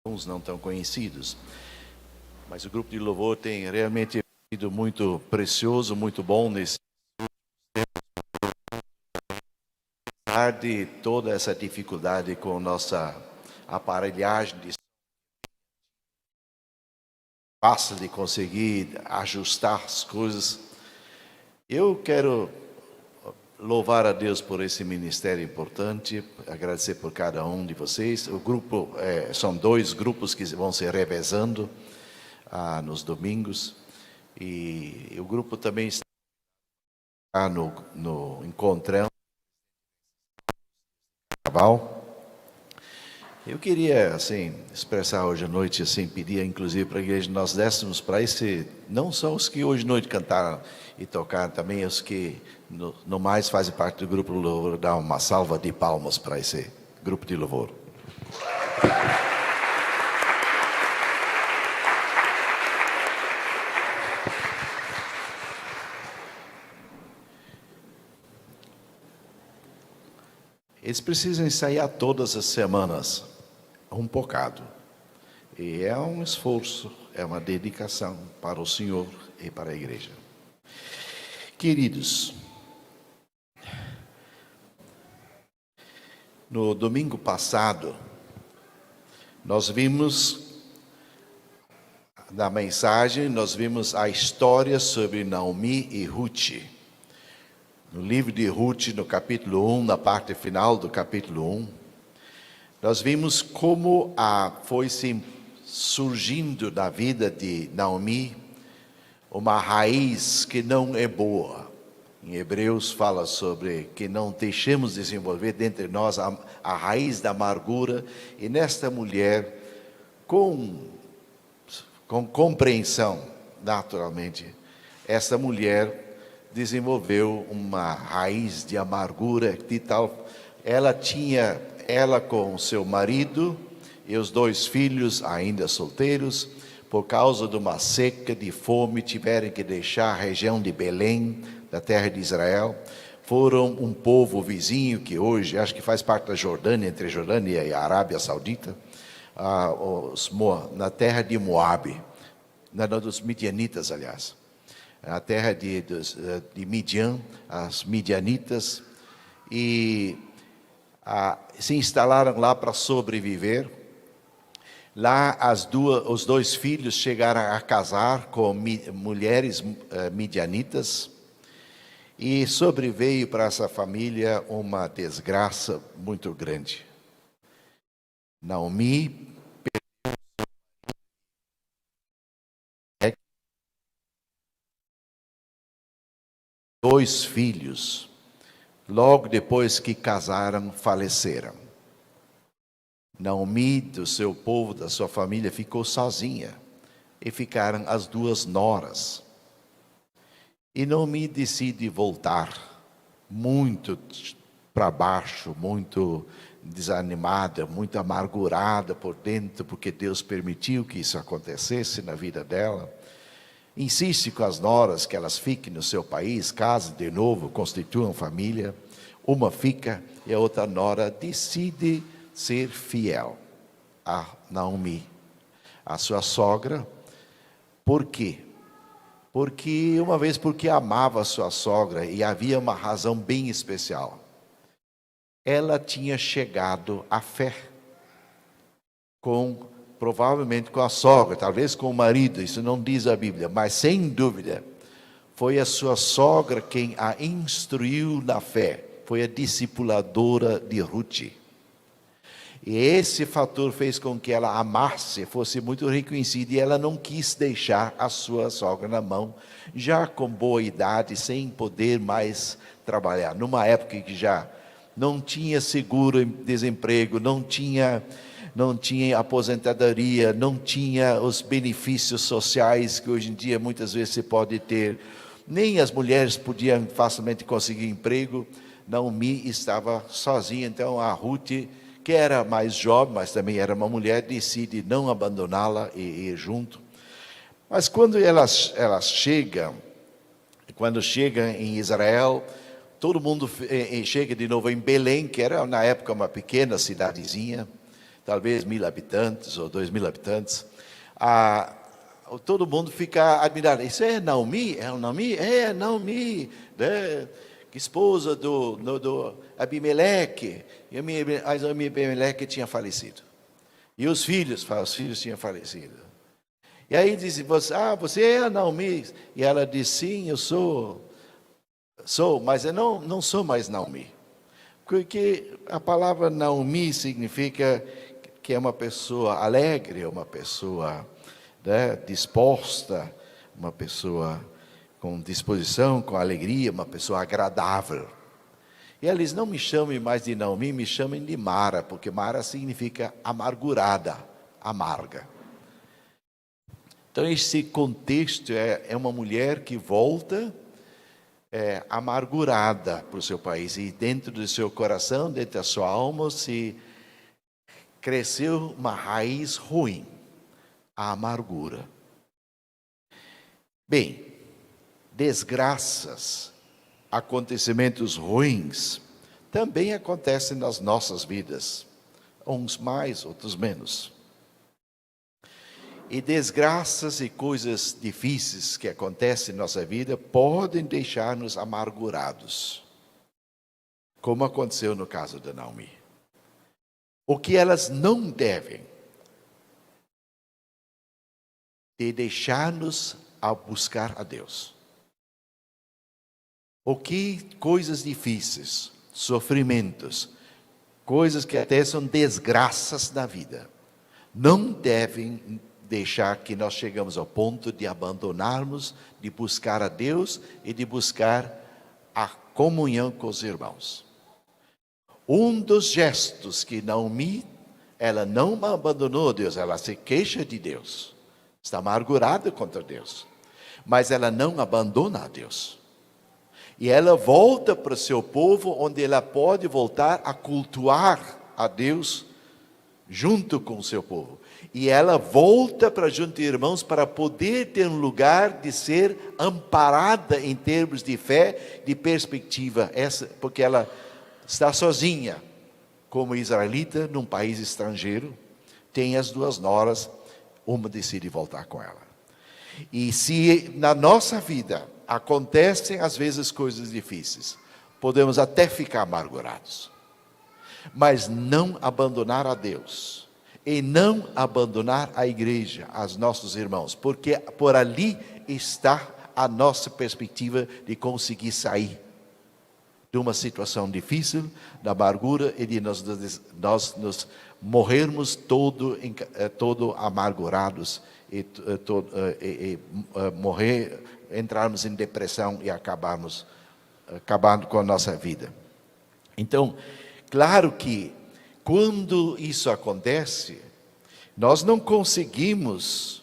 alguns não tão conhecidos. Mas o grupo de louvor tem realmente sido muito precioso, muito bom nesse apesar de toda essa dificuldade com nossa aparelhagem de fácil de conseguir ajustar as coisas. Eu quero louvar a Deus por esse ministério importante, agradecer por cada um de vocês. O grupo, são 2 grupos que vão se revezando nos domingos, e o grupo também está no encontrão carnaval. Eu queria, assim, expressar hoje à noite, assim, pedir inclusive para a igreja nós dessemos para esse, não só os que hoje à noite cantaram e tocaram, também os que no mais fazem parte do grupo de louvor, dar uma salva de palmas para esse grupo de louvor. Eles precisam ensaiar todas as semanas, um bocado. E é um esforço, é uma dedicação para o Senhor e para a igreja. Queridos, no domingo passado, nós vimos, na mensagem, nós vimos a história sobre Naomi e Ruth. No livro de Ruth, no capítulo 1, na parte final do capítulo 1, nós vimos como foi surgindo na vida de Naomi uma raiz que não é boa. Em Hebreus fala sobre que não deixemos desenvolver dentro de nós a raiz da amargura, e nesta mulher, com compreensão, naturalmente, esta mulher desenvolveu uma raiz de amargura, de tal, ela com seu marido e os 2 filhos ainda solteiros, por causa de uma seca, de fome, tiveram que deixar a região de Belém, da terra de Israel, foram um povo vizinho que hoje, acho que faz parte da Jordânia, entre a Jordânia e a Arábia Saudita, na terra de Moabe, dos midianitas, aliás. A terra de Midian, as midianitas, e se instalaram lá para sobreviver. Lá os 2 filhos chegaram a casar com mulheres midianitas, e sobreveio para essa família uma desgraça muito grande. Naomi 2 filhos, logo depois que casaram, faleceram. Naomi, do seu povo, da sua família, ficou sozinha, e ficaram as 2 noras. E Naomi decide voltar, muito para baixo, muito desanimada, muito amargurada por dentro, porque Deus permitiu que isso acontecesse na vida dela. Insiste com as noras que elas fiquem no seu país, casem de novo, constituam família. Uma fica e a outra nora decide ser fiel a Naomi, a sua sogra. Por quê? Porque amava a sua sogra, e havia uma razão bem especial. Ela tinha chegado à fé, provavelmente com a sogra, talvez com o marido, isso não diz a Bíblia, mas sem dúvida, foi a sua sogra quem a instruiu na fé, foi a discipuladora de Ruth. E esse fator fez com que ela amasse, fosse muito reconhecida, e ela não quis deixar a sua sogra na mão, já com boa idade, sem poder mais trabalhar. Numa época que já não tinha seguro-desemprego, não tinha aposentadoria, não tinha os benefícios sociais que hoje em dia muitas vezes se pode ter. Nem as mulheres podiam facilmente conseguir emprego. Naomi estava sozinha, então a Ruth, que era mais jovem, mas também era uma mulher, decide não abandoná-la e ir junto. Mas quando quando chegam em Israel, todo mundo chega de novo em Belém, que era na época uma pequena cidadezinha. talvez 1.000 habitantes ou 2.000 habitantes, todo mundo fica admirado. Isso é Naomi? É Naomi? É Naomi, né? Esposa do Abimeleque. E Abimeleque tinha falecido. E os filhos tinham falecido. E aí dizem, você é a Naomi? E ela diz, sim, eu sou, mas eu não sou mais Naomi. Porque a palavra Naomi significa que é uma pessoa alegre, uma pessoa, né, disposta, uma pessoa com disposição, com alegria, uma pessoa agradável. E eles não me chamem mais de Naomi, me chamem de Mara, porque Mara significa amargurada, amarga. Então, esse contexto é uma mulher que volta amargurada para o seu país. E dentro do seu coração, dentro da sua alma, se cresceu uma raiz ruim, a amargura. Bem, desgraças, acontecimentos ruins, também acontecem nas nossas vidas. Uns mais, outros menos. E desgraças e coisas difíceis que acontecem em nossa vida podem deixar-nos amargurados, como aconteceu no caso da Naomi. O que elas não devem é deixar-nos a buscar a Deus. O que coisas difíceis, sofrimentos, coisas que até são desgraças da vida, não devem deixar que nós chegamos ao ponto de abandonarmos, de buscar a Deus e de buscar a comunhão com os irmãos. Um dos gestos que Naomi, ela não abandonou Deus, ela se queixa de Deus, está amargurada contra Deus, mas ela não abandona a Deus. E ela volta para o seu povo, onde ela pode voltar a cultuar a Deus junto com o seu povo. E ela volta para junto de irmãos para poder ter um lugar de ser amparada em termos de fé, de perspectiva, porque ela está sozinha, como israelita, num país estrangeiro, tem as duas noras, uma decide voltar com ela. E se na nossa vida acontecem às vezes coisas difíceis, podemos até ficar amargurados, mas não abandonar a Deus e não abandonar a igreja, aos nossos irmãos, porque por ali está a nossa perspectiva de conseguir sair de uma situação difícil, da amargura e de nós nos morrermos todo amargurados e entrarmos em depressão e acabando com a nossa vida. Então, claro que quando isso acontece, nós não conseguimos,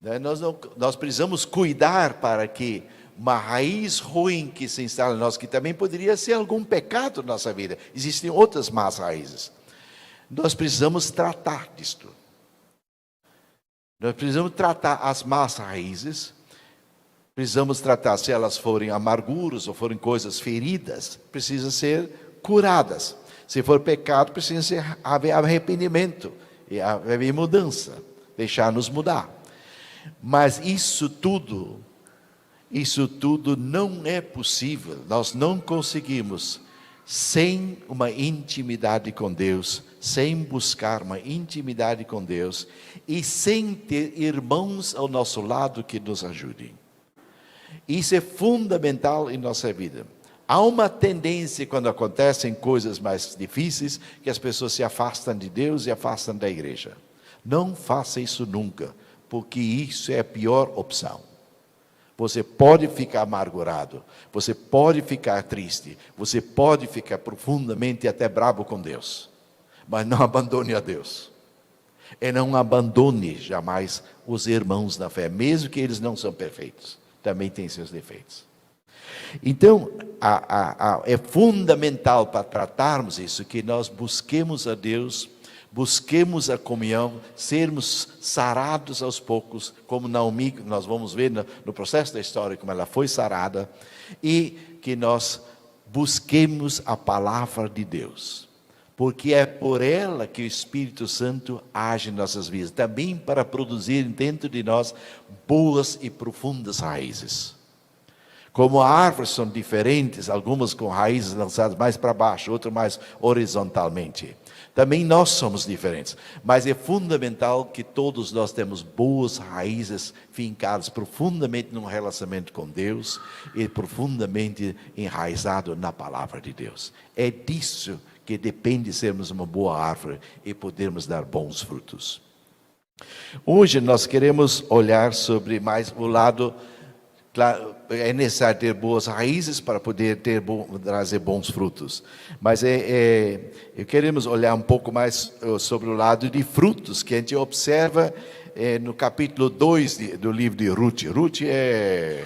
né, nós precisamos cuidar para que uma raiz ruim que se instala em nós, que também poderia ser algum pecado na nossa vida, existem outras más raízes, nós precisamos tratar disto. Nós precisamos tratar as más raízes, precisamos tratar, se elas forem amarguras ou forem coisas feridas, precisam ser curadas. Se for pecado, precisa haver arrependimento e haver mudança, deixar-nos mudar. Mas isso tudo não é possível, nós não conseguimos sem uma intimidade com Deus, sem buscar uma intimidade com Deus e sem ter irmãos ao nosso lado que nos ajudem. Isso é fundamental em nossa vida. Há uma tendência, quando acontecem coisas mais difíceis, que as pessoas se afastam de Deus e afastam da igreja. Não faça isso nunca, porque isso é a pior opção. Você pode ficar amargurado, você pode ficar triste, você pode ficar profundamente até bravo com Deus, mas não abandone a Deus. E não abandone jamais os irmãos na fé, mesmo que eles não são perfeitos, também têm seus defeitos. Então, é fundamental para tratarmos isso, que nós busquemos a Deus, busquemos a comunhão, sermos sarados aos poucos, como Naomi, nós vamos ver no processo da história, como ela foi sarada, e que nós busquemos a palavra de Deus, porque é por ela que o Espírito Santo age em nossas vidas, também para produzir dentro de nós boas e profundas raízes. Como árvores são diferentes, algumas com raízes lançadas mais para baixo, outras mais horizontalmente. Também nós somos diferentes, mas é fundamental que todos nós temos boas raízes fincadas profundamente num relacionamento com Deus e profundamente enraizado na palavra de Deus. É disso que depende sermos uma boa árvore e podermos dar bons frutos. Hoje nós queremos olhar sobre mais o lado. Claro, é necessário ter boas raízes para poder trazer bons frutos. Mas queremos olhar um pouco mais sobre o lado de frutos, que a gente observa no capítulo 2 do livro de Ruth. Ruth é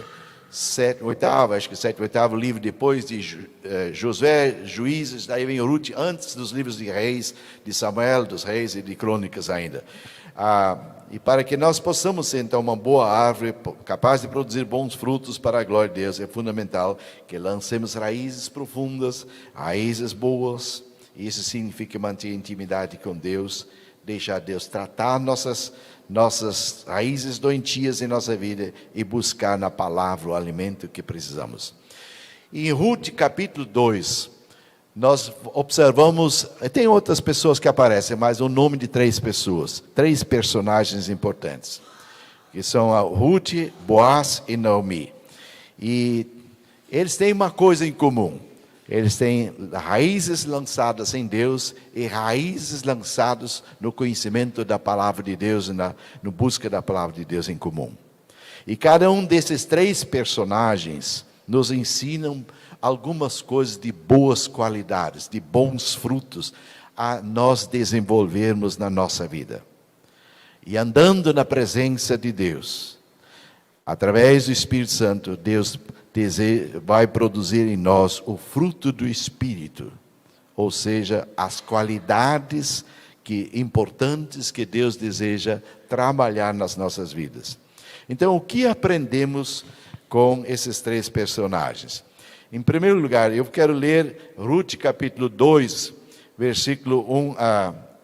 oitavo livro depois de Josué, Juízes, daí vem Ruth, antes dos livros de Reis, de Samuel, dos Reis e de Crônicas ainda. E para que nós possamos ser, então, uma boa árvore, capaz de produzir bons frutos para a glória de Deus, é fundamental que lancemos raízes profundas, raízes boas. Isso significa manter intimidade com Deus, deixar Deus tratar nossas raízes doentias em nossa vida e buscar na palavra o alimento que precisamos. Em Ruth, capítulo 2, nós observamos, tem outras pessoas que aparecem, mas o nome de 3 pessoas, 3 personagens importantes, que são a Ruth, Boaz e Naomi. E eles têm uma coisa em comum: eles têm raízes lançadas em Deus e raízes lançadas no conhecimento da palavra de Deus, no busca da palavra de Deus em comum. E cada um desses 3 personagens nos ensinam algumas coisas de boas qualidades, de bons frutos, a nós desenvolvermos na nossa vida. E andando na presença de Deus, através do Espírito Santo, Deus vai produzir em nós o fruto do Espírito, ou seja, as qualidades importantes que Deus deseja trabalhar nas nossas vidas. Então, o que aprendemos com esses 3 personagens? Em primeiro lugar, eu quero ler Ruth capítulo 2, versículo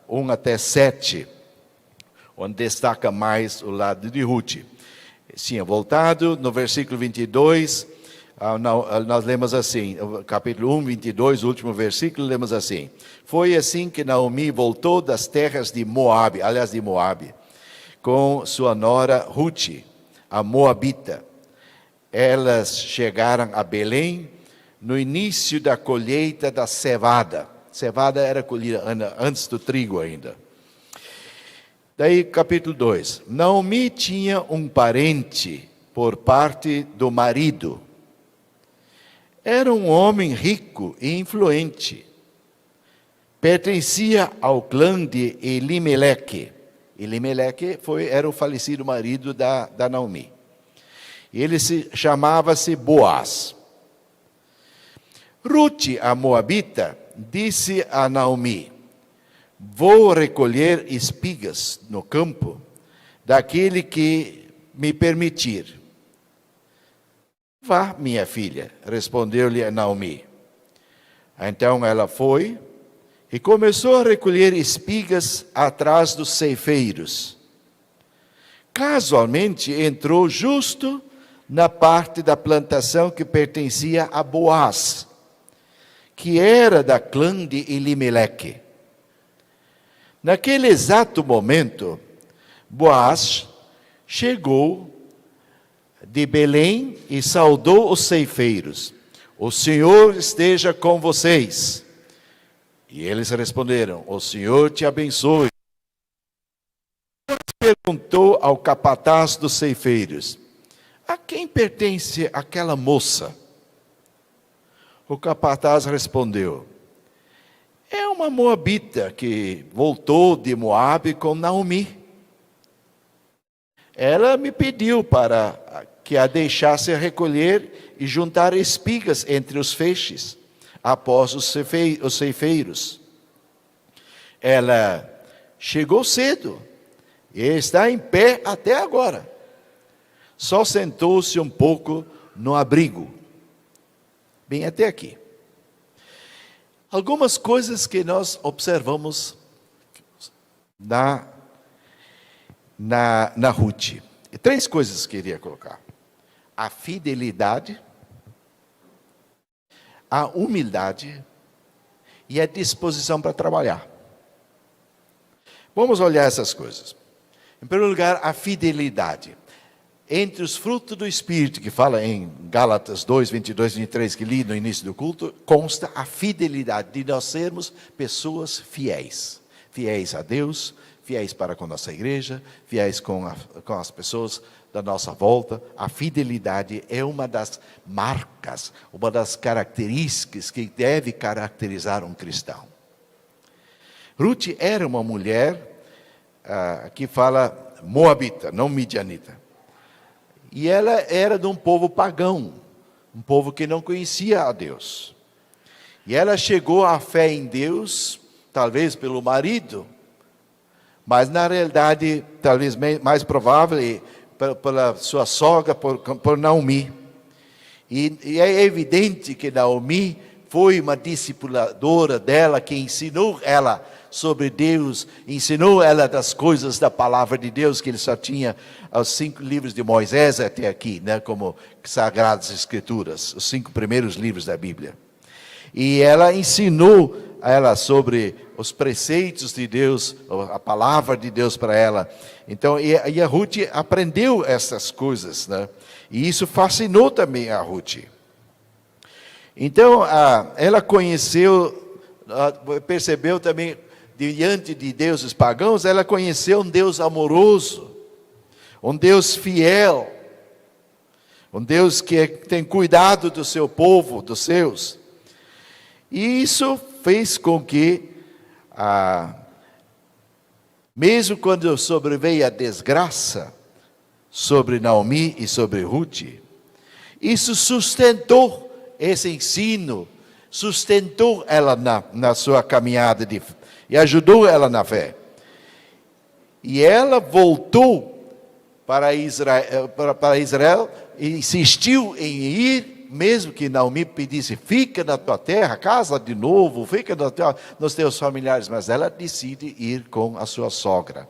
1 até 7, onde destaca mais o lado de Ruth. Sim, voltado no versículo 22, nós lemos assim, capítulo 1, 22, o último versículo, lemos assim: Foi assim que Naomi voltou das terras de Moabe, com sua nora Ruth, a Moabita. Elas chegaram a Belém no início da colheita da cevada. Cevada era colhida antes do trigo ainda. Daí, capítulo 2. Naomi tinha um parente por parte do marido. Era um homem rico e influente. Pertencia ao clã de Elimeleque. Elimeleque era o falecido marido da Naomi. Ele chamava-se Boaz. Ruth, a Moabita, disse a Naomi: Vou recolher espigas no campo daquele que me permitir. Vá, minha filha, respondeu-lhe a Naomi. Então ela foi e começou a recolher espigas atrás dos ceifeiros. Casualmente entrou justo na parte da plantação que pertencia a Boaz, que era da clã de Elimeleque. Naquele exato momento, Boaz chegou de Belém e saudou os ceifeiros: O Senhor esteja com vocês. E eles responderam: O Senhor te abençoe. Perguntou ao capataz dos ceifeiros: A quem pertence aquela moça? O capataz respondeu: É uma moabita que voltou de Moabe com Naomi. Ela me pediu para que a deixasse recolher e juntar espigas entre os feixes, após os ceifeiros. Ela chegou cedo e está em pé até agora. Só sentou-se um pouco no abrigo. Bem, até aqui. Algumas coisas que nós observamos na Ruth. 3 coisas que eu queria colocar: a fidelidade, a humildade e a disposição para trabalhar. Vamos olhar essas coisas. Em primeiro lugar, a fidelidade. Entre os frutos do Espírito, que fala em Gálatas 2, 22 e 23, que li no início do culto, consta a fidelidade de nós sermos pessoas fiéis. Fiéis a Deus, fiéis para com nossa igreja, fiéis com as pessoas da nossa volta. A fidelidade é uma das marcas, uma das características que deve caracterizar um cristão. Ruth era uma mulher que fala moabita, não midianita. E ela era de um povo pagão, um povo que não conhecia a Deus. E ela chegou à fé em Deus, talvez pelo marido, mas na realidade, talvez mais provável, pela sua sogra, por Naomi. E é evidente que Naomi foi uma discipuladora dela, que ensinou ela sobre Deus, ensinou ela das coisas da palavra de Deus, que ele só tinha os 5 livros de Moisés até aqui, né, como Sagradas Escrituras, os 5 primeiros livros da Bíblia. E ela ensinou a ela sobre os preceitos de Deus, a palavra de Deus para ela. Então, e a Ruth aprendeu essas coisas, né? E isso fascinou também a Ruth. Então, ela conheceu, percebeu também, diante de deuses pagãos, ela conheceu um Deus amoroso, um Deus fiel, um Deus que tem cuidado do seu povo, dos seus. E isso fez com que, mesmo quando sobreveio a desgraça sobre Naomi e sobre Ruth, isso sustentou esse ensino, sustentou ela na sua caminhada e ajudou ela na fé. E ela voltou para Israel e insistiu em ir, mesmo que Naomi pedisse: fica na tua terra, casa de novo, fica nos teus familiares. Mas ela decide ir com a sua sogra.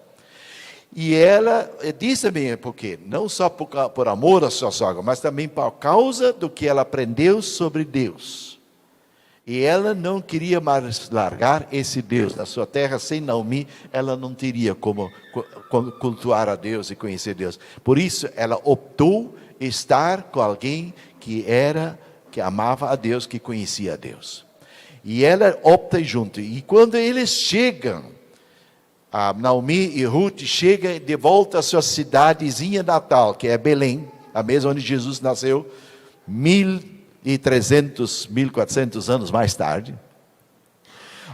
E ela diz também porque, não só por amor à sua sogra, mas também por causa do que ela aprendeu sobre Deus. E ela não queria mais largar esse Deus na sua terra. Sem Naomi, ela não teria como cultuar a Deus e conhecer Deus. Por isso, ela optou estar com alguém que amava a Deus, que conhecia a Deus. E ela opta junto. E quando eles chegam, a Naomi e Ruth chegam de volta à sua cidadezinha natal, que é Belém, a mesma onde Jesus nasceu, 1.400 anos mais tarde.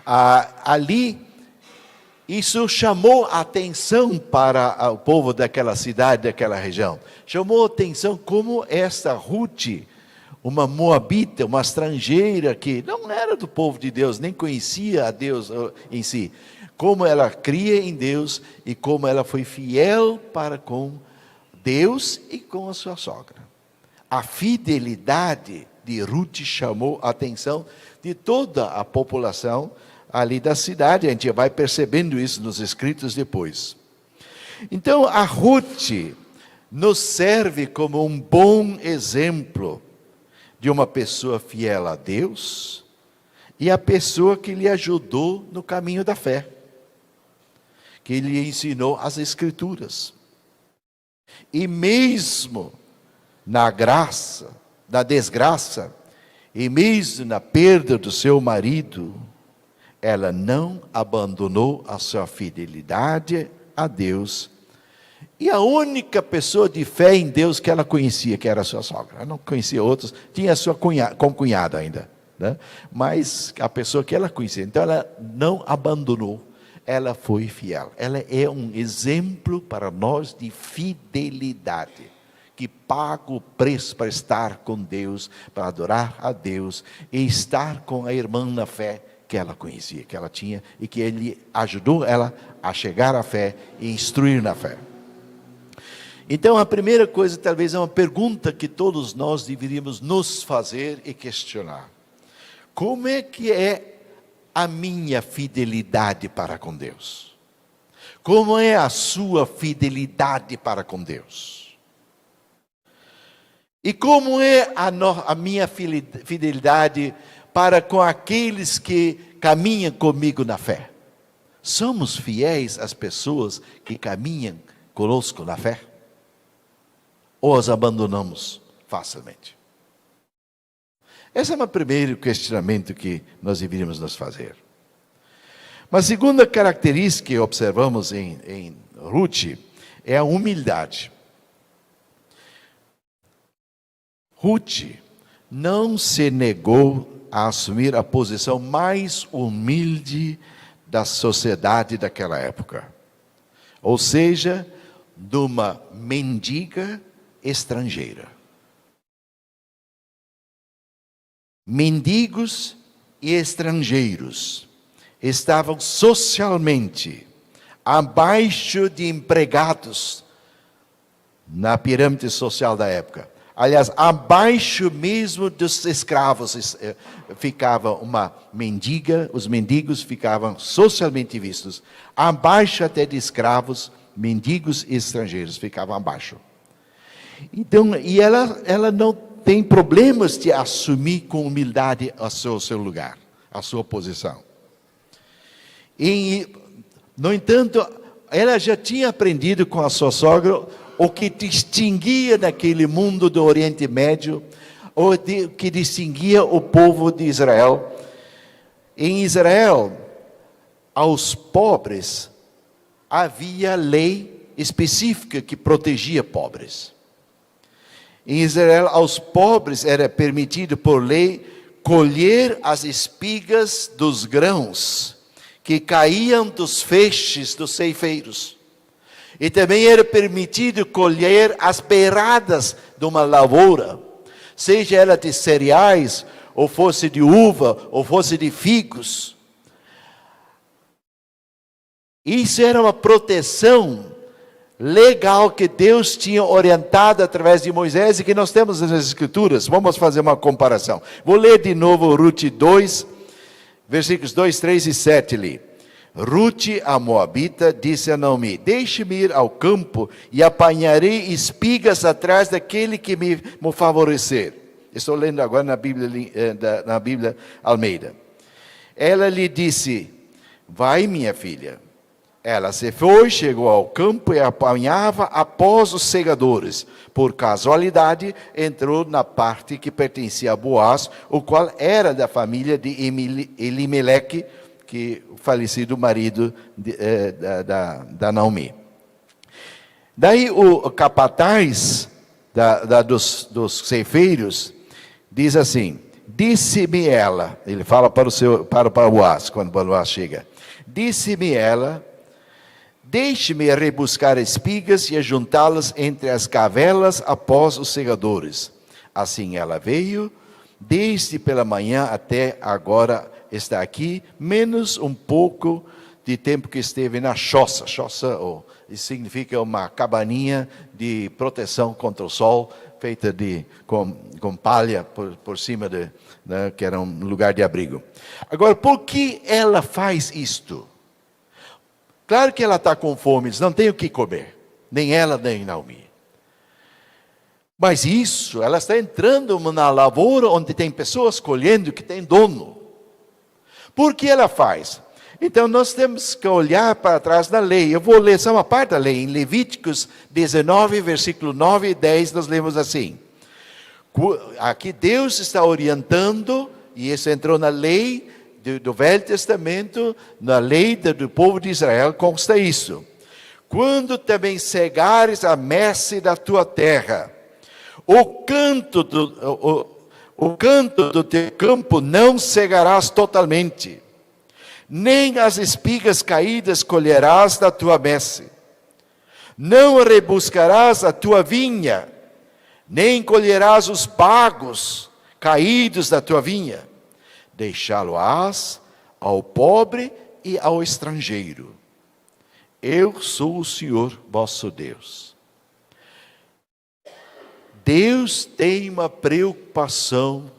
Ali, isso chamou a atenção para o povo daquela cidade, daquela região. Chamou a atenção como esta Ruth, uma moabita, uma estrangeira que não era do povo de Deus, nem conhecia a Deus em si, como ela cria em Deus e como ela foi fiel para com Deus e com a sua sogra. A fidelidade de Ruth chamou a atenção de toda a população ali da cidade. A gente vai percebendo isso nos escritos depois. Então, a Ruth nos serve como um bom exemplo de uma pessoa fiel a Deus e a pessoa que lhe ajudou no caminho da fé, que lhe ensinou as Escrituras. E mesmo na graça, na desgraça, e mesmo na perda do seu marido, ela não abandonou a sua fidelidade a Deus. E a única pessoa de fé em Deus que ela conhecia, que era a sua sogra. Ela não conhecia outros, tinha a sua concunhada ainda, né? Mas a pessoa que ela conhecia. Então ela não abandonou, ela foi fiel. Ela é um exemplo para nós de fidelidade, que paga o preço para estar com Deus, para adorar a Deus, e estar com a irmã na fé que ela conhecia, que ela tinha, e que ele ajudou ela a chegar à fé e instruir na fé. Então, a primeira coisa, talvez é uma pergunta que todos nós deveríamos nos fazer e questionar. Como é que é a minha fidelidade para com Deus? Como é a sua fidelidade para com Deus? E como é a minha fidelidade para com aqueles que caminham comigo na fé? Somos fiéis às pessoas que caminham conosco na fé? Ou as abandonamos facilmente? Esse é o primeiro questionamento que nós deveríamos nos fazer. Uma segunda característica que observamos em Ruth é a humildade. Ruth não se negou a assumir a posição mais humilde da sociedade daquela época. Ou seja, de uma mendiga estrangeira. Mendigos e estrangeiros estavam socialmente abaixo de empregados na pirâmide social da época. Aliás, abaixo mesmo dos escravos ficava uma mendiga, os mendigos ficavam socialmente vistos. Abaixo até de escravos, mendigos e estrangeiros ficavam abaixo. Então, e ela não tem problemas de assumir com humildade o seu lugar, a sua posição. E, no entanto, ela já tinha aprendido com a sua sogra o que distinguia naquele mundo do Oriente Médio, o que distinguia o povo de Israel. Em Israel, aos pobres, havia lei específica que protegia pobres. Em Israel, aos pobres era permitido por lei colher as espigas dos grãos que caíam dos feixes dos ceifeiros. E também era permitido colher as beiradas de uma lavoura, seja ela de cereais, ou fosse de uva, ou fosse de figos. Isso era uma proteção legal que Deus tinha orientado através de Moisés e que nós temos nas Escrituras. Vamos fazer uma comparação. Vou ler de novo Ruth 2, versículos 2, 3 e 7 ali. Ruth, a Moabita, disse a Naomi: deixe-me ir ao campo e apanharei espigas atrás daquele que me favorecer. Estou lendo agora na Bíblia Almeida. Ela lhe disse: vai, minha filha. Ela se foi, chegou ao campo e apanhava após os segadores. Por casualidade, entrou na parte que pertencia a Boaz, o qual era da família de Elimeleque, que o falecido marido da Naomi. Daí o capataz dos ceifeiros diz assim: disse-me ela, ele fala para o Boaz, quando Boaz chega, disse-me ela: deixe-me rebuscar espigas e ajuntá-las entre as gavelas após os segadores. Assim ela veio, desde pela manhã até agora está aqui, menos um pouco de tempo que esteve na choça. Choça significa uma cabaninha de proteção contra o sol, feita com palha por cima, que era um lugar de abrigo. Agora, por que ela faz isto? Claro que ela está com fome, não tem o que comer. Nem ela, nem Naomi. Mas isso, ela está entrando na lavoura onde tem pessoas colhendo que tem dono. Por que ela faz? Então nós temos que olhar para trás da lei. Eu vou ler só uma parte da lei. Em Levíticos 19, versículo 9 e 10, nós lemos assim. Aqui Deus está orientando, e isso entrou na lei do Velho Testamento, na lei do povo de Israel, consta isso. Quando também cegares a messe da tua terra, o canto do teu campo não cegarás totalmente, nem as espigas caídas colherás da tua messe. Não rebuscarás a tua vinha, nem colherás os bagos caídos da tua vinha. Deixá-lo-ás ao pobre e ao estrangeiro. Eu sou o Senhor vosso Deus. Deus tem uma preocupação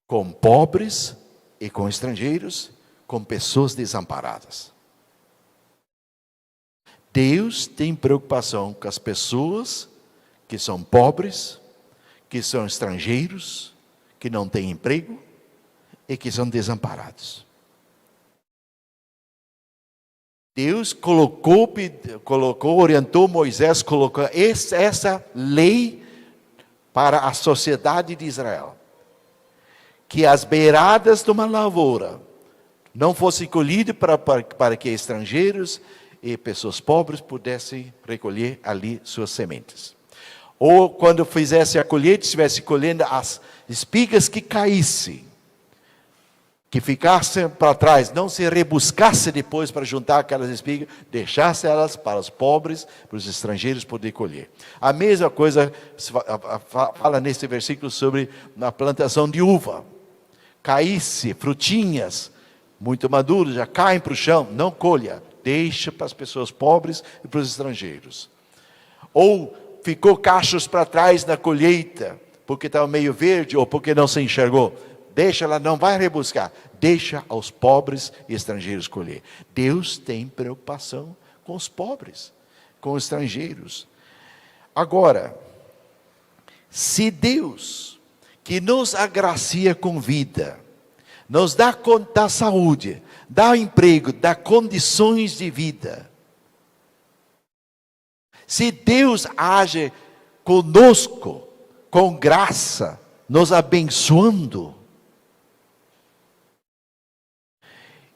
com pobres e com estrangeiros, com pessoas desamparadas. Deus tem preocupação com as pessoas que são pobres, que são estrangeiros, que não têm emprego e que são desamparados. Deus orientou Moisés, colocou essa lei para a sociedade de Israel. Que as beiradas de uma lavoura não fossem colhidas para que estrangeiros e pessoas pobres pudessem recolher ali suas sementes. Ou quando fizesse a colheita, estivesse colhendo as espigas que caíssem, que ficassem para trás, não se rebuscasse depois para juntar aquelas espigas, deixasse elas para os pobres, para os estrangeiros poderem colher. A mesma coisa fala nesse versículo sobre a plantação de uva. Caísse frutinhas muito maduras, já caem para o chão, não colha, deixa para as pessoas pobres e para os estrangeiros. Ou ficou cachos para trás na colheita, porque estava meio verde ou porque não se enxergou. Deixa ela, não vai rebuscar. Deixa aos pobres e estrangeiros colher. Deus tem preocupação com os pobres, com os estrangeiros. Agora, se Deus, que nos agracia com vida, nos dá saúde, dá emprego, dá condições de vida, se Deus age conosco, com graça, nos abençoando,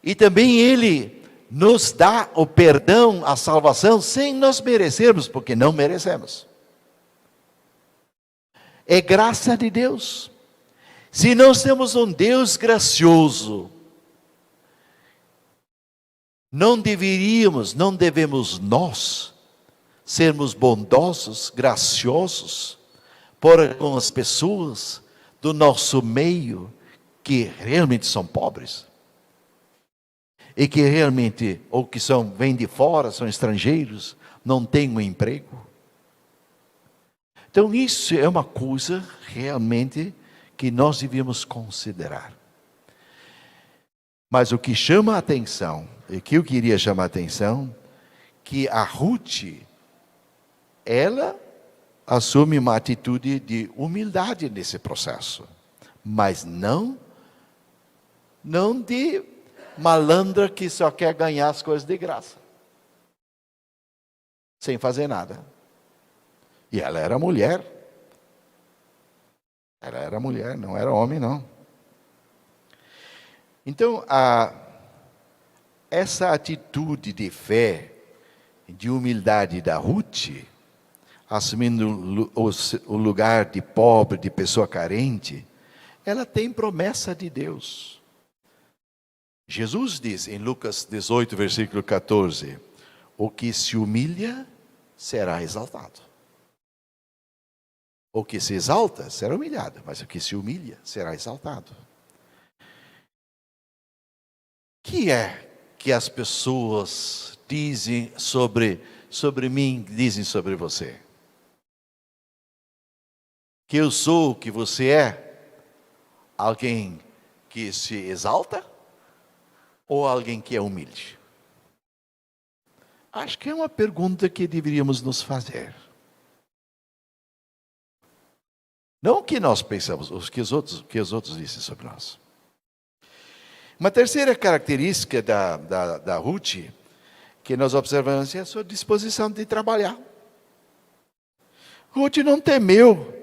e também Ele nos dá o perdão, a salvação, sem nós merecermos, porque não merecemos. É graça de Deus. Se nós temos um Deus gracioso, não devemos nós sermos bondosos, graciosos, com as pessoas do nosso meio que realmente são pobres? E que realmente, ou que vêm de fora, são estrangeiros, não têm um emprego. Então isso é uma coisa realmente que nós devíamos considerar. Mas o que chama a atenção, e que eu queria chamar a atenção, que a Ruth, ela assume uma atitude de humildade nesse processo, mas não de malandra que só quer ganhar as coisas de graça, sem fazer nada. E ela era mulher. Ela era mulher, não era homem, não. Então, essa atitude de fé, de humildade da Ruth, assumindo o lugar de pobre, de pessoa carente, ela tem promessa de Deus. Jesus diz em Lucas 18, versículo 14, o que se humilha será exaltado. O que se exalta será humilhado, mas o que se humilha será exaltado. O que é que as pessoas dizem sobre mim, dizem sobre você? Que eu sou o que você é? Alguém que se exalta? Ou alguém que é humilde? Acho que é uma pergunta que deveríamos nos fazer. Não o que nós pensamos, o que os outros dizem sobre nós. Uma terceira característica da Ruth, que nós observamos, é a sua disposição de trabalhar. Ruth não temeu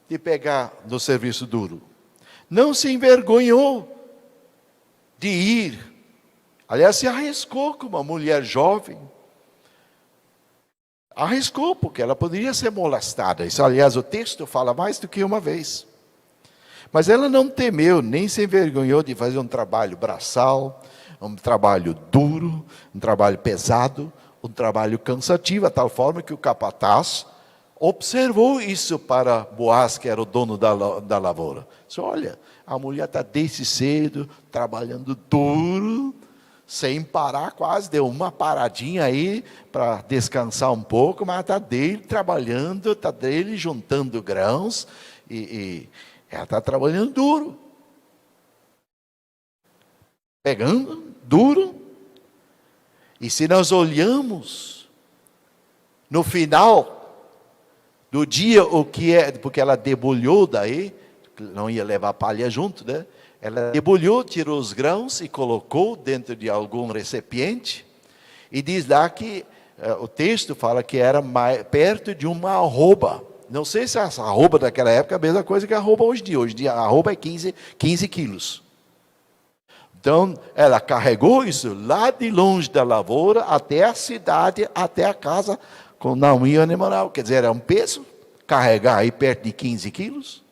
de pegar no serviço duro. Não se envergonhou de ir. Aliás, se arriscou como uma mulher jovem. Arriscou, porque ela poderia ser molestada. Isso, aliás, o texto fala mais do que uma vez. Mas ela não temeu, nem se envergonhou de fazer um trabalho braçal, um trabalho duro, um trabalho pesado, um trabalho cansativo, a tal forma que o capataz observou isso para Boaz, que era o dono da lavoura. Disse, olha, a mulher está desde cedo, trabalhando duro, sem parar quase, deu uma paradinha aí para descansar um pouco, mas está dele trabalhando, está dele juntando grãos, e ela está trabalhando duro. pegando, duro. E se nós olhamos no final do dia o que é, porque ela debulhou daí, não ia levar palha junto, né? Ela debulhou, tirou os grãos e colocou dentro de algum recipiente. E diz lá que o texto fala que era perto de uma arroba. Não sei se essa arroba daquela época é a mesma coisa que a arroba hoje em dia. Hoje em dia a arroba é 15 quilos. Então, ela carregou isso lá de longe da lavoura até a cidade, até a casa, com Naomi e animal. Quer dizer, era um peso, carregar aí perto de 15 quilos.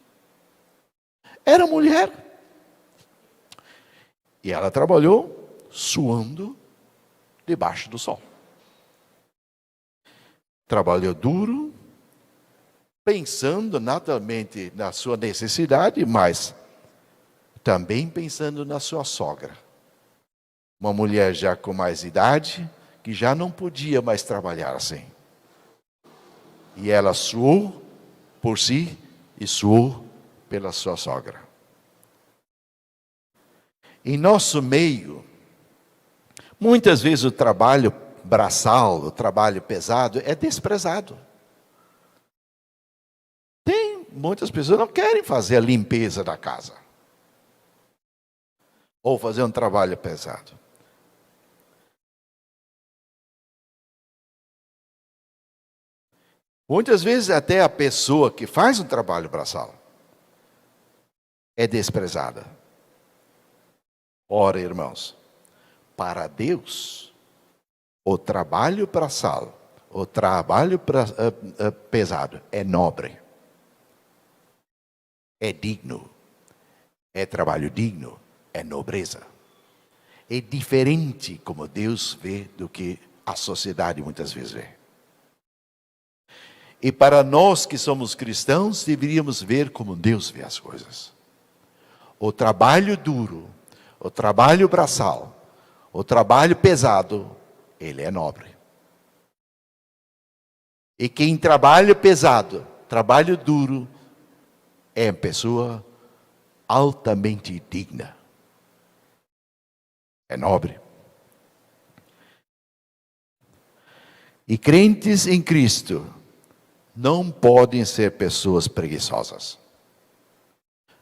Era mulher. E ela trabalhou suando debaixo do sol. Trabalhou duro, pensando naturalmente na sua necessidade, mas também pensando na sua sogra. Uma mulher já com mais idade, que já não podia mais trabalhar assim. E ela suou por si e suou pela sua sogra. Em nosso meio, muitas vezes o trabalho braçal, o trabalho pesado é desprezado. Muitas pessoas não querem fazer a limpeza da casa. Ou fazer um trabalho pesado. Muitas vezes até a pessoa que faz um trabalho braçal é desprezada. Ora, irmãos, para Deus, o trabalho braçal, o trabalho pesado é nobre. É digno, é trabalho digno, é nobreza. É diferente como Deus vê do que a sociedade muitas vezes vê. E para nós que somos cristãos, deveríamos ver como Deus vê as coisas. O trabalho duro, o trabalho braçal, o trabalho pesado, ele é nobre. E quem trabalha pesado, trabalho duro, é pessoa altamente digna. É nobre. E crentes em Cristo não podem ser pessoas preguiçosas.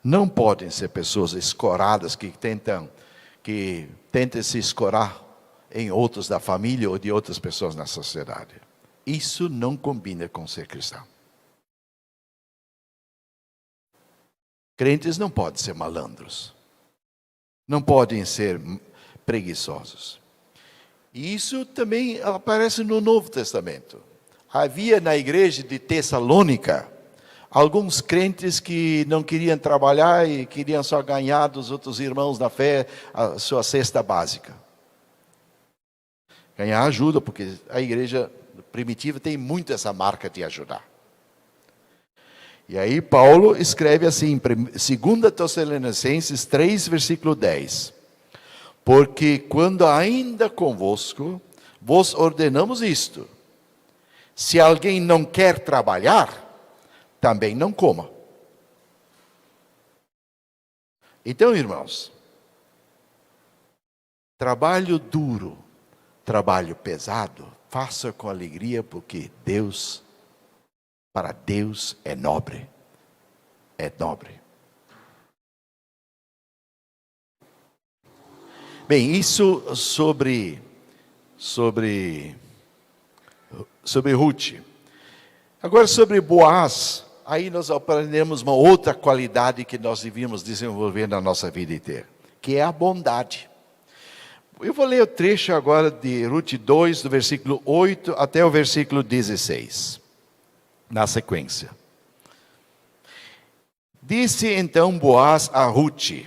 Não podem ser pessoas escoradas que tentam se escorar em outros da família ou de outras pessoas na sociedade. Isso não combina com ser cristão. Crentes não podem ser malandros. Não podem ser preguiçosos. E isso também aparece no Novo Testamento. Havia na igreja de Tessalônica alguns crentes que não queriam trabalhar e queriam só ganhar dos outros irmãos da fé a sua cesta básica. Ganhar ajuda, porque a igreja primitiva tem muito essa marca de ajudar. E aí Paulo escreve assim, 2 Tessalonicenses 3, versículo 10. Porque quando ainda convosco, vos ordenamos isto: se alguém não quer trabalhar, também não coma. Então, irmãos, trabalho duro, trabalho pesado, faça com alegria, porque para Deus é nobre. É nobre. Bem, isso sobre Ruth. Agora sobre Boaz, aí nós aprendemos uma outra qualidade que nós devíamos desenvolver na nossa vida inteira, que é a bondade. Eu vou ler o trecho agora de Ruth 2, do versículo 8 até o versículo 16, na sequência. Disse então Boaz a Ruth: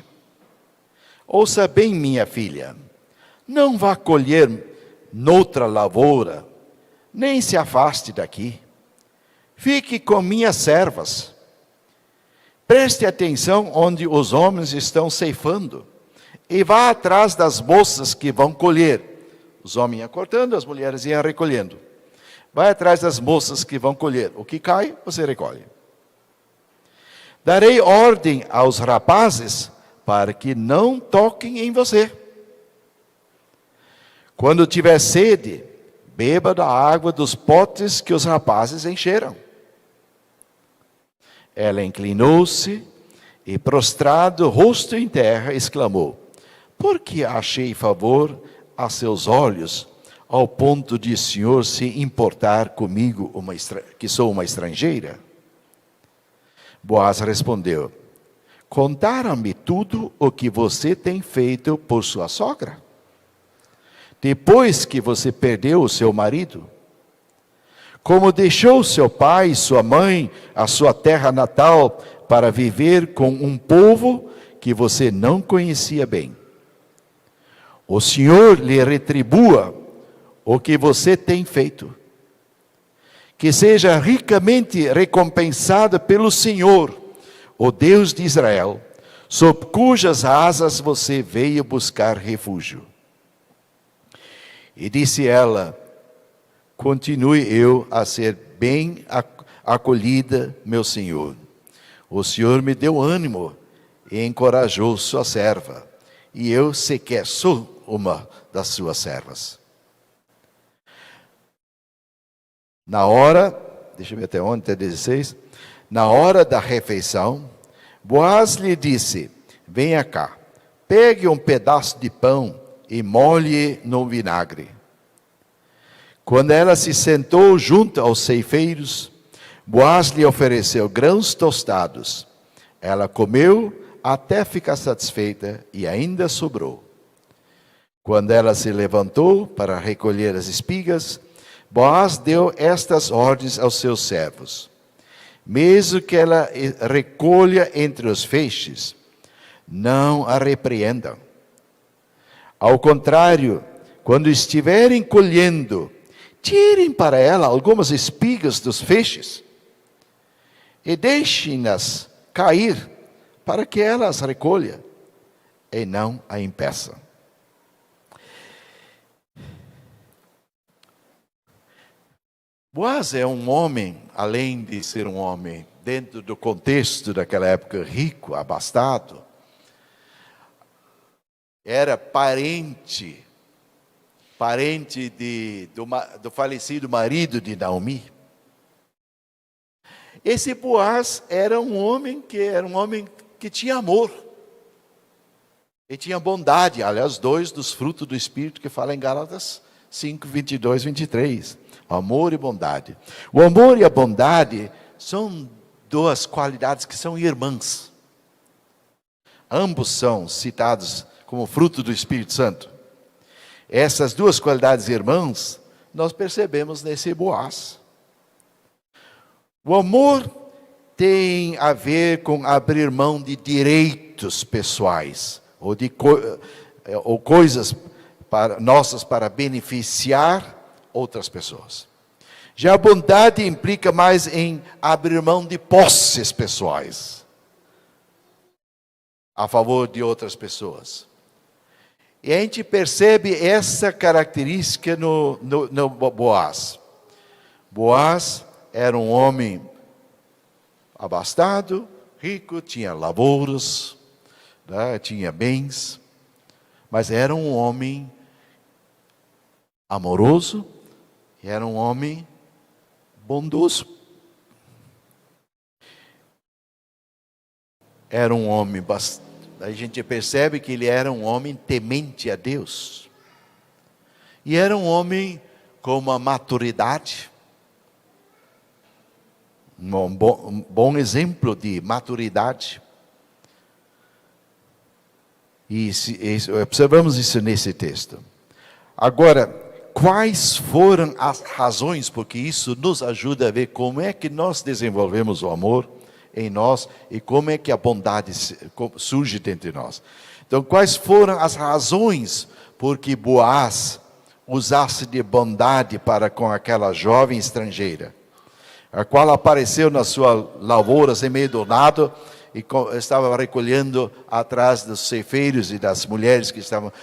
ouça bem, minha filha, não vá colher noutra lavoura, nem se afaste daqui. Fique com minhas servas. Preste atenção onde os homens estão ceifando, e vá atrás das moças que vão colher. Os homens iam cortando, as mulheres iam recolhendo. Vai atrás das moças que vão colher. O que cai, você recolhe. Darei ordem aos rapazes para que não toquem em você. Quando tiver sede, beba da água dos potes que os rapazes encheram. Ela inclinou-se e, prostrado, rosto em terra, exclamou: por que achei favor a seus olhos, ao ponto de o Senhor se importar comigo, que sou uma estrangeira? Boaz respondeu: contaram-me tudo o que você tem feito por sua sogra, depois que você perdeu o seu marido. Como deixou seu pai, sua mãe, a sua terra natal, para viver com um povo que você não conhecia bem. O Senhor lhe retribua o que você tem feito. Que seja ricamente recompensada pelo Senhor, o Deus de Israel, sob cujas asas você veio buscar refúgio. E disse ela: continue eu a ser bem acolhida, meu senhor. O Senhor me deu ânimo e encorajou sua serva, e eu sequer sou uma das suas servas. Na hora, deixa eu ver até onde, até 16. Na hora da refeição, Boaz lhe disse: venha cá, pegue um pedaço de pão e molhe no vinagre. Quando ela se sentou junto aos ceifeiros, Boaz lhe ofereceu grãos tostados. Ela comeu até ficar satisfeita e ainda sobrou. Quando ela se levantou para recolher as espigas, Boaz deu estas ordens aos seus servos: mesmo que ela recolha entre os feixes, não a repreendam. Ao contrário, quando estiverem colhendo, tirem para ela algumas espigas dos feixes e deixem-nas cair, para que ela as recolha e não a impeça. Boaz é um homem, além de ser um homem, dentro do contexto daquela época, rico, abastado, era parente do falecido marido de Naomi. Esse Boaz era um homem que tinha amor. E tinha bondade. Aliás, 2 dos frutos do Espírito que fala em Gálatas 5, 22, 23. Amor e bondade. O amor e a bondade são 2 qualidades que são irmãs. Ambos são citados como fruto do Espírito Santo. Essas 2 qualidades irmãs, nós percebemos nesse Boaz. O amor tem a ver com abrir mão de direitos pessoais, ou coisas nossas para beneficiar outras pessoas. Já a bondade implica mais em abrir mão de posses pessoais, a favor de outras pessoas. E a gente percebe essa característica no Boaz. Boaz era um homem abastado, rico, tinha lavouras, né, tinha bens, mas era um homem amoroso, era um homem bondoso. Era um homem a gente percebe que ele era um homem temente a Deus. E era um homem com uma maturidade, um bom exemplo de maturidade. E observamos isso nesse texto. Agora, quais foram as razões? Porque isso nos ajuda a ver como é que nós desenvolvemos o amor em nós e como é que a bondade surge dentre nós. Então, quais foram as razões por que Boaz usasse de bondade para com aquela jovem estrangeira, a qual apareceu na sua lavoura sem meio do nada e estava recolhendo atrás dos ceifeiros e das mulheres que estavam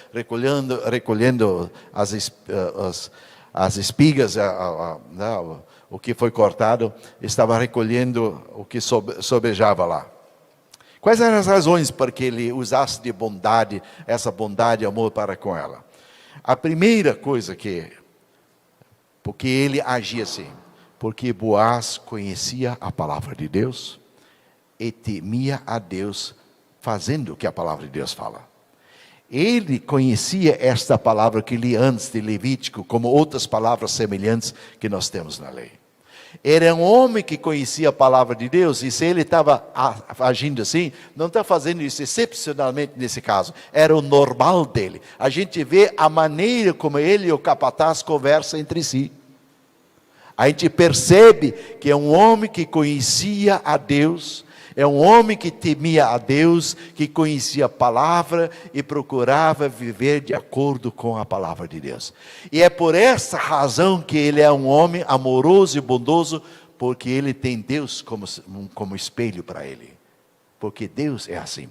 recolhendo as espigas, o que foi cortado, estava recolhendo o que sobejava lá. Quais eram as razões para que ele usasse de bondade, essa bondade e amor para com ela? A primeira coisa porque ele agia assim, porque Boaz conhecia a palavra de Deus e temia a Deus fazendo o que a palavra de Deus fala. Ele conhecia esta palavra que li antes de Levítico, como outras palavras semelhantes que nós temos na lei. Era um homem que conhecia a palavra de Deus, e se ele estava agindo assim, não está fazendo isso excepcionalmente nesse caso, era o normal dele. A gente vê a maneira como ele e o capataz conversam entre si. A gente percebe que é um homem que conhecia a Deus, é um homem que temia a Deus, que conhecia a palavra e procurava viver de acordo com a palavra de Deus. E é por essa razão que ele é um homem amoroso e bondoso, porque ele tem Deus como espelho para ele. Porque Deus é assim.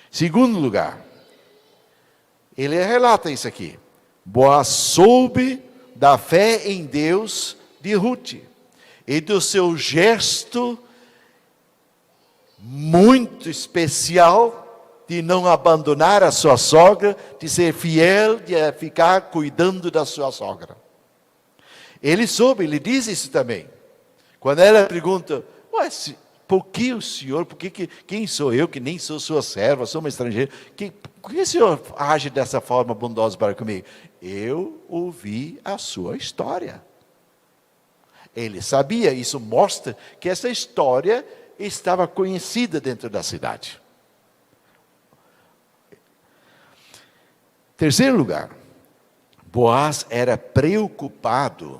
Segundo lugar, ele relata isso aqui. Boaz soube da fé em Deus de Ruth e do seu gesto muito especial de não abandonar a sua sogra, de ser fiel, de ficar cuidando da sua sogra. Ele soube, ele diz isso também. Quando ela pergunta, mas por que o senhor, quem sou eu que nem sou sua serva, sou uma estrangeira, por que o senhor age dessa forma bondosa para comigo? Eu ouvi a sua história. Ele sabia, isso mostra que essa história estava conhecida dentro da cidade. Terceiro lugar, Boaz era preocupado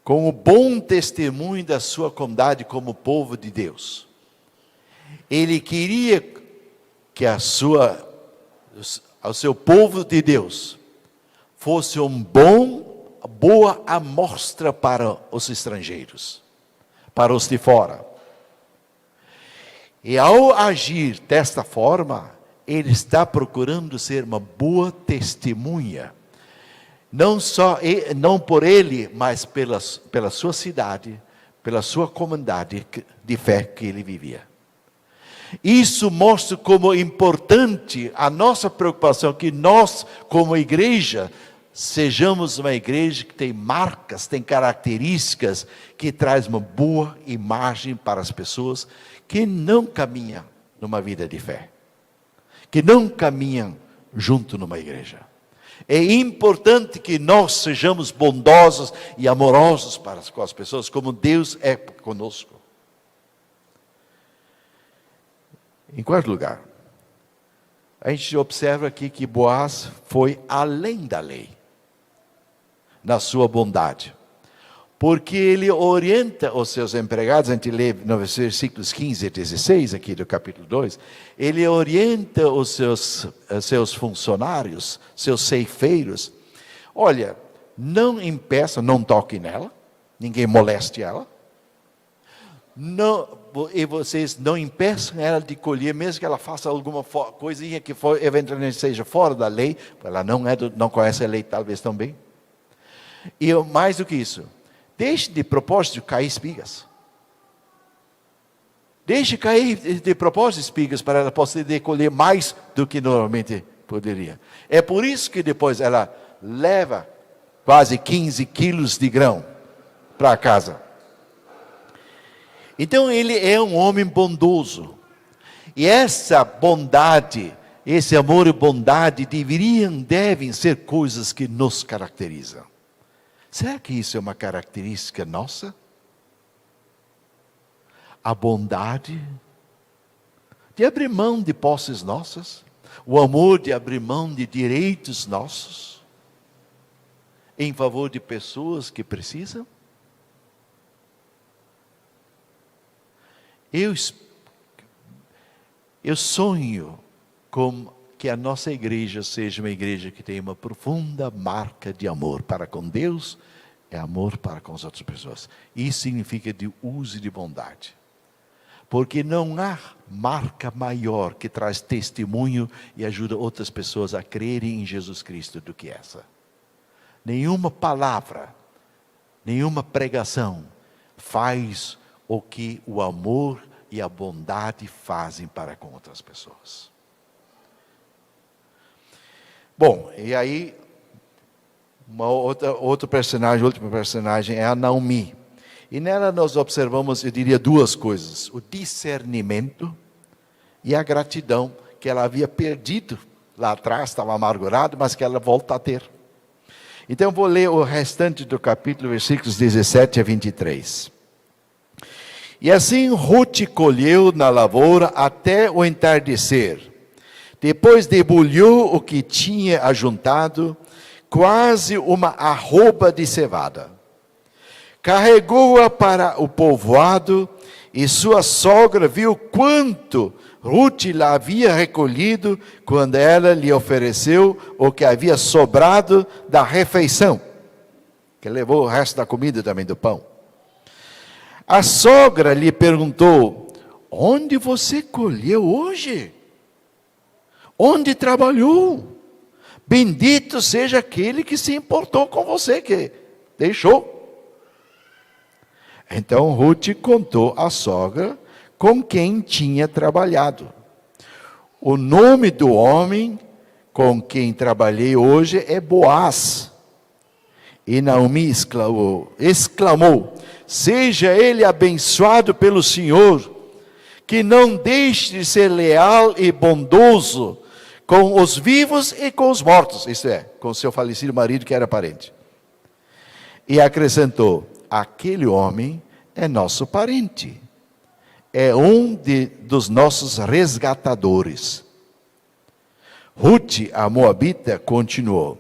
com o bom testemunho da sua comunidade como povo de Deus. Ele queria que o seu povo de Deus fosse boa amostra para os estrangeiros, para os de fora. E ao agir desta forma, ele está procurando ser uma boa testemunha, não por ele, mas pela sua cidade, pela sua comunidade de fé que ele vivia. Isso mostra como importante a nossa preocupação, que nós, como igreja, sejamos uma igreja que tem marcas, tem características, que traz uma boa imagem para as pessoas que não caminham numa vida de fé, que não caminham junto numa igreja. É importante que nós sejamos bondosos e amorosos com as pessoas, como Deus é conosco. Em quarto lugar, a gente observa aqui que Boaz foi além da lei, na sua bondade. Porque ele orienta os seus empregados, a gente lê nos versículos 15 e 16 aqui do capítulo 2, ele orienta os seus funcionários, seus ceifeiros, olha, não impeçam, não toquem nela, ninguém moleste ela, e vocês não impeçam ela de colher, mesmo que ela faça alguma coisinha que eventualmente seja fora da lei, ela não conhece a lei talvez tão bem. E mais do que isso, deixe de propósito cair espigas. Deixe cair de propósito espigas para ela poder colher mais do que normalmente poderia. É por isso que depois ela leva quase 15 quilos de grão para casa. Então ele é um homem bondoso. E essa bondade, esse amor e bondade devem ser coisas que nos caracterizam. Será que isso é uma característica nossa? A bondade de abrir mão de posses nossas, o amor de abrir mão de direitos nossos, em favor de pessoas que precisam? Eu sonho com que a nossa igreja seja uma igreja que tenha uma profunda marca de amor para com Deus e amor para com as outras pessoas. Isso significa de uso e de bondade. Porque não há marca maior que traz testemunho e ajuda outras pessoas a crerem em Jesus Cristo do que essa. Nenhuma palavra, nenhuma pregação faz o que o amor e a bondade fazem para com outras pessoas. Bom, e aí, outro personagem, último personagem é a Naomi. E nela nós observamos, eu diria, duas coisas: o discernimento e a gratidão que ela havia perdido lá atrás, estava amargurado, mas que ela volta a ter. Então eu vou ler o restante do capítulo, versículos 17 a 23. E assim Ruth colheu na lavoura até o entardecer. Depois debulhou o que tinha ajuntado, quase uma arroba de cevada. Carregou-a para o povoado, e sua sogra viu quanto Ruth lá havia recolhido quando ela lhe ofereceu o que havia sobrado da refeição, que levou o resto da comida também, do pão. A sogra lhe perguntou: onde você colheu hoje? Onde trabalhou? Bendito seja aquele que se importou com você, que deixou. Então Ruth contou à sogra com quem tinha trabalhado. O nome do homem com quem trabalhei hoje é Boaz. E Naomi exclamou: seja ele abençoado pelo Senhor, que não deixe de ser leal e bondoso com os vivos e com os mortos, isto é, com seu falecido marido que era parente. E acrescentou: aquele homem é nosso parente, é um dos nossos resgatadores. Ruth, a moabita, continuou: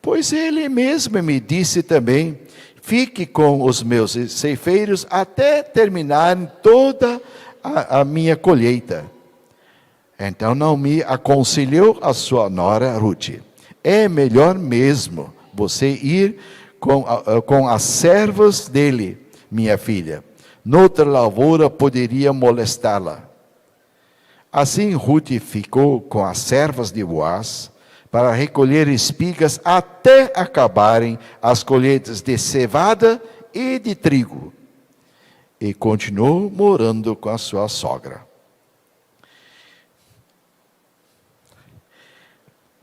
pois ele mesmo me disse também, fique com os meus ceifeiros até terminarem toda a minha colheita. Então Naomi aconselhou a sua nora Ruth: é melhor mesmo você ir com as servas dele, minha filha. Noutra lavoura poderia molestá-la. Assim Ruth ficou com as servas de Boaz para recolher espigas até acabarem as colheitas de cevada e de trigo. E continuou morando com a sua sogra.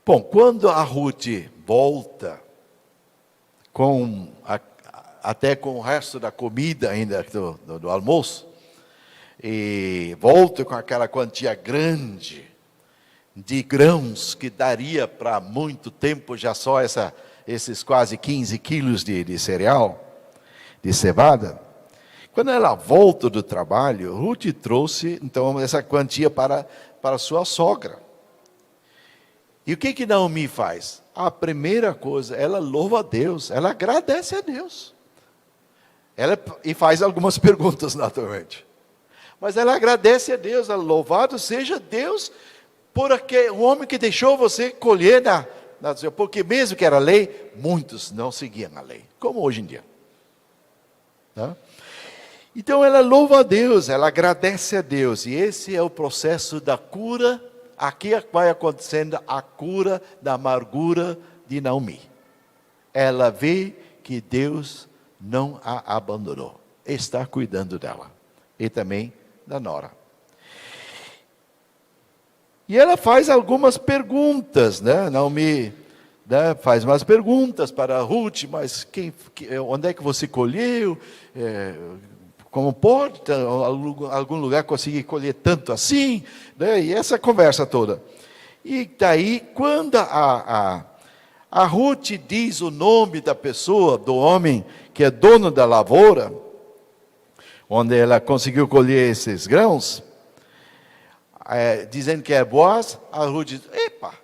Bom, quando a Ruth volta até com o resto da comida ainda do almoço, e volta com aquela quantia grande de grãos que daria para muito tempo, já só esses quase 15 quilos de cereal, de cevada. Quando ela volta do trabalho, Ruth trouxe então essa quantia para sua sogra. E o que Naomi faz? A primeira coisa, ela louva a Deus, ela agradece a Deus. E faz algumas perguntas, naturalmente. Mas ela agradece a Deus, louvado seja Deus por o homem que deixou você colher porque mesmo que era lei, muitos não seguiam a lei, como hoje em dia. Tá? Então ela louva a Deus, ela agradece a Deus, e esse é o processo da cura. Aqui vai acontecendo a cura da amargura de Naomi. Ela vê que Deus não a abandonou, está cuidando dela, e também da nora. E ela faz algumas perguntas, né? Naomi, né, faz umas perguntas para Ruth: mas onde é que você colheu? Como pode algum lugar conseguir colher tanto assim? Né? E essa conversa toda. E daí, quando a Ruth diz o nome da pessoa, do homem que é dono da lavoura, onde ela conseguiu colher esses grãos, dizendo que é Boaz, a Ruth diz: epa,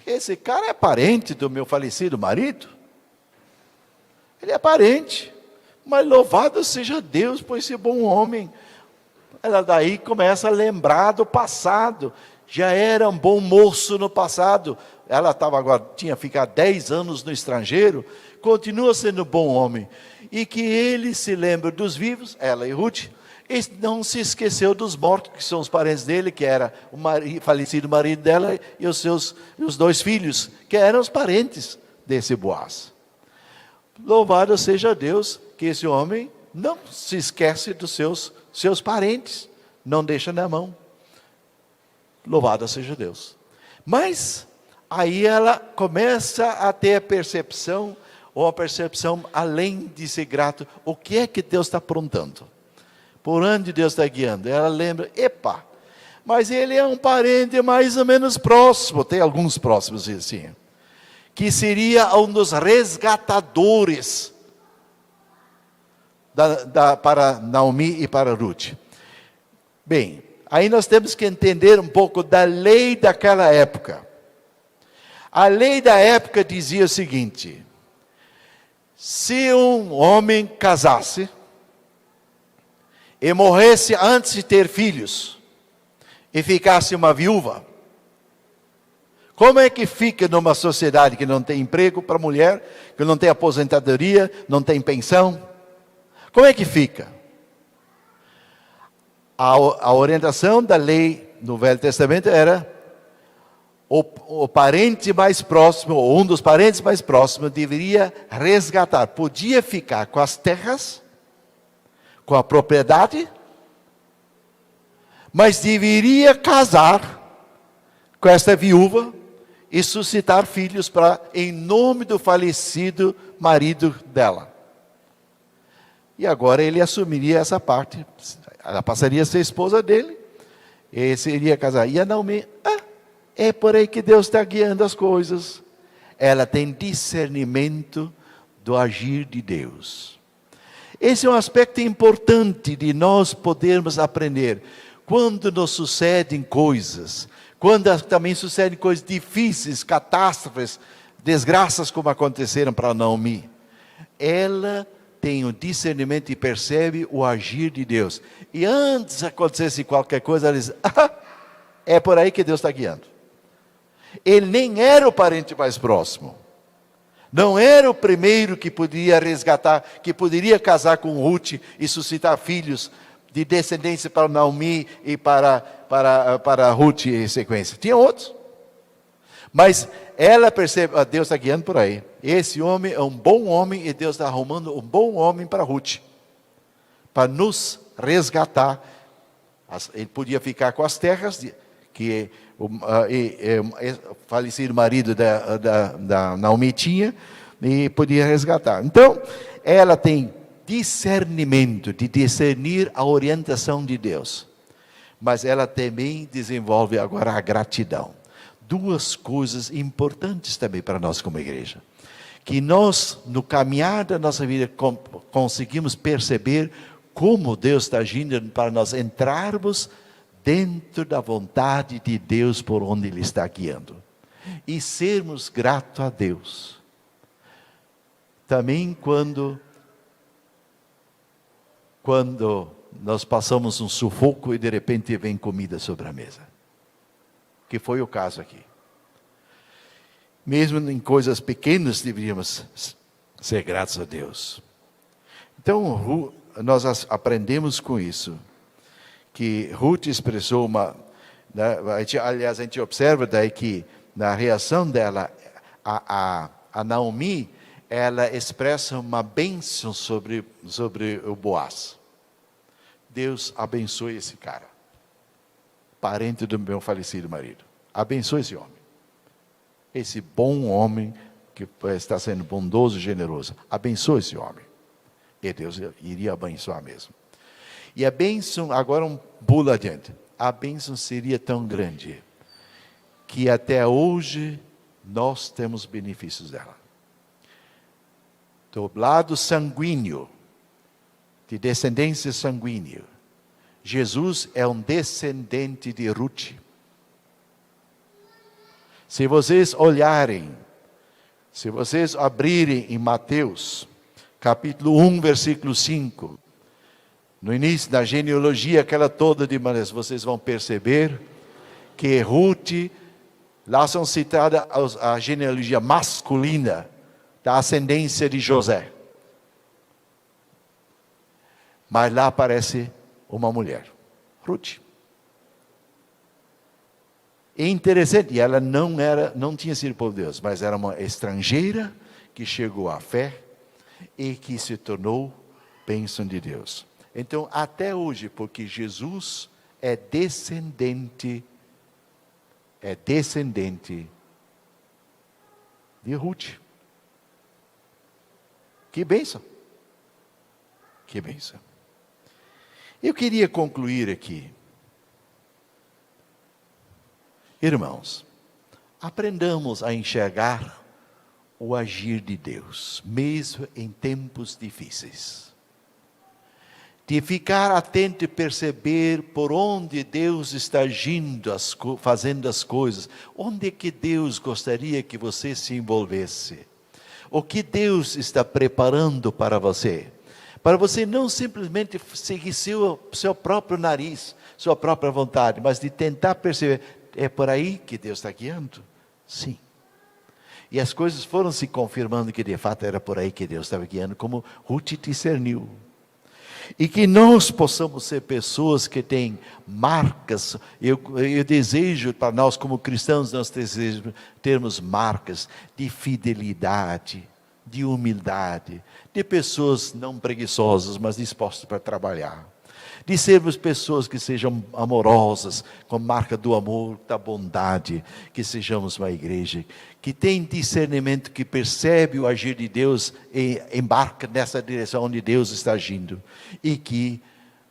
esse cara é parente do meu falecido marido? Ele é parente, mas louvado seja Deus por esse bom homem. Ela daí começa a lembrar do passado, já era um bom moço no passado, ela tinha ficado 10 anos no estrangeiro, continua sendo um bom homem, e que ele se lembra dos vivos, ela e Ruth, e não se esqueceu dos mortos, que são os parentes dele, que era o falecido marido dela e os 2 filhos, que eram os parentes desse Boaz. Louvado seja Deus, que esse homem não se esquece dos seus parentes, não deixa na mão. Louvado seja Deus. Mas Aí ela começa a ter a percepção, ou a percepção além de ser grato, o que é que Deus está aprontando? Por onde Deus está guiando? Ela lembra, epa, mas ele é um parente mais ou menos próximo, tem alguns próximos assim, que seria um dos resgatadores para Naomi e para Ruth. Bem, aí nós temos que entender um pouco da lei daquela época. A lei da época dizia o seguinte: se um homem casasse e morresse antes de ter filhos, e ficasse uma viúva, como é que fica numa sociedade que não tem emprego para a mulher, que não tem aposentadoria, não tem pensão? Como é que fica? A orientação da lei no Velho Testamento era o parente mais próximo, ou um dos parentes mais próximos, deveria resgatar. Podia ficar com as terras, com a propriedade, mas deveria casar com esta viúva e suscitar filhos em nome do falecido marido dela. E agora ele assumiria essa parte. Ela passaria a ser esposa dele e seria casar. E a Naomi, é por aí que Deus está guiando as coisas. Ela tem discernimento do agir de Deus. Esse é um aspecto importante de nós podermos aprender. Quando nos sucedem coisas, quando também sucedem coisas difíceis, catástrofes, desgraças como aconteceram para Naomi, ela tem o discernimento e percebe o agir de Deus. E antes de acontecer qualquer coisa, ela diz, é por aí que Deus está guiando. Ele nem era o parente mais próximo. Não era o primeiro que podia resgatar, que poderia casar com Ruth e suscitar filhos de descendência para Naomi e para Ruth em sequência. Tinha outros. Mas ela percebe, Deus está guiando por aí. Esse homem é um bom homem e Deus está arrumando um bom homem para Ruth. Para nos resgatar. Ele podia ficar com as terras que o falecido marido da Naomi tinha e podia resgatar. Então, ela tem discernimento, de discernir a orientação de Deus. Mas ela também desenvolve agora a gratidão. Duas coisas importantes também para nós como igreja. Que nós, no caminhar da nossa vida, conseguimos perceber como Deus está agindo para nós entrarmos dentro da vontade de Deus por onde Ele está guiando. E sermos gratos a Deus. Também quando nós passamos um sufoco e de repente vem comida sobre a mesa. Que foi o caso aqui. Mesmo em coisas pequenas deveríamos ser gratos a Deus. Então, nós aprendemos com isso, que Ruth expressou aliás, a gente observa daí que na reação dela, a Naomi, ela expressa uma bênção sobre o Boaz. Deus abençoe esse cara, parente do meu falecido marido. Abençoe esse homem. Esse bom homem que está sendo bondoso e generoso. Abençoe esse homem. E Deus iria abençoar mesmo. E a bênção, agora um pulo adiante. A bênção seria tão grande que até hoje nós temos benefícios dela. Do lado sanguíneo, de descendência sanguínea, Jesus é um descendente de Ruth. Se vocês olharem, se vocês abrirem em Mateus, capítulo 1, versículo 5, no início da genealogia, aquela toda de maneiras, vocês vão perceber que Ruth, lá são citadas a genealogia masculina da ascendência de José. Mas lá aparece uma mulher, Ruth. É interessante, ela não tinha sido por Deus, mas era uma estrangeira que chegou à fé e que se tornou bênção de Deus. Então, até hoje, porque Jesus é descendente de Ruth. Que bênção! Que bênção! Eu queria concluir aqui. Irmãos, aprendamos a enxergar o agir de Deus, mesmo em tempos difíceis. De ficar atento e perceber por onde Deus está agindo, fazendo as coisas. Onde é que Deus gostaria que você se envolvesse? O que Deus está preparando para você? Para você não simplesmente seguir seu próprio nariz, sua própria vontade, mas de tentar perceber, é por aí que Deus está guiando? Sim. E as coisas foram se confirmando que de fato era por aí que Deus estava guiando, como Ruth discerniu. E que nós possamos ser pessoas que têm marcas. Eu desejo para nós como cristãos, nós desejamos termos marcas de fidelidade, de humildade, de pessoas não preguiçosas, mas dispostas para trabalhar. De sermos pessoas que sejam amorosas, com marca do amor, da bondade, que sejamos uma igreja que tem discernimento, que percebe o agir de Deus e embarca nessa direção onde Deus está agindo, e que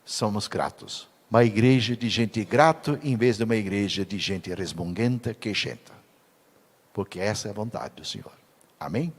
somos gratos. Uma igreja de gente grata, em vez de uma igreja de gente resmunguenta, queixenta. Porque essa é a vontade do Senhor. Amém?